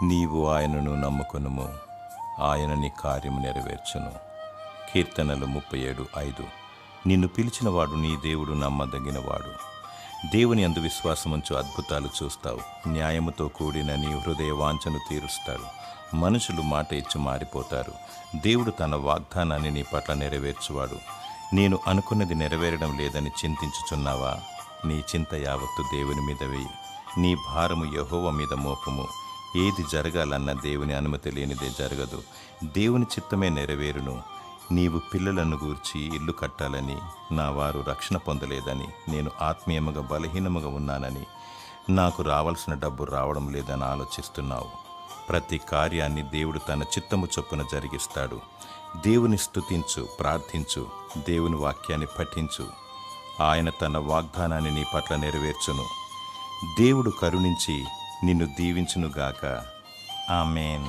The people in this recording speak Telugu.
నీవు ఆయనను నమ్ముకొనుము, ఆయన నీ కార్యము నెరవేర్చును. కీర్తనలు 37:5. నిన్ను పిలిచినవాడు నీ దేవుడు నమ్మదగినవాడు. దేవుని యందు విశ్వాసముంచు అద్భుతాలు చూస్తావు. న్యాయముతో కూడిన నీ హృదయ వాంఛను తీరుస్తాడు. మనుషులు మాట ఇచ్చి మారిపోతారు. దేవుడు తన వాగ్దానాన్ని నీ పట్ల నెరవేర్చువాడు. నేను అనుకున్నది నెరవేరడం లేదని చింతించుచున్నావా? నీ చింత యావత్తు దేవుని మీద వేయి. నీ భారము యెహోవా మీద మోపము. ఏది జరగాలన్న దేవుని అనుమతి లేనిదే జరగదు. దేవుని చిత్తమే నెరవేరును. నీవు పిల్లలను గూర్చి ఇల్లు కట్టాలని, నా వారు రక్షణ పొందలేదని, నేను ఆత్మీయముగా బలహీనముగా ఉన్నానని, నాకు రావాల్సిన డబ్బు రావడం లేదని ఆలోచిస్తున్నావు. ప్రతి కార్యాన్ని దేవుడు తన చిత్తము చొప్పున జరిగిస్తాడు. దేవుని స్తుతించు, ప్రార్థించు, దేవుని వాక్యాన్ని పఠించు. ఆయన తన వాగ్దానాన్ని నీ పట్ల నెరవేర్చును. దేవుడు కరుణించి నిన్ను దీవించునుగాక. ఆమేన్.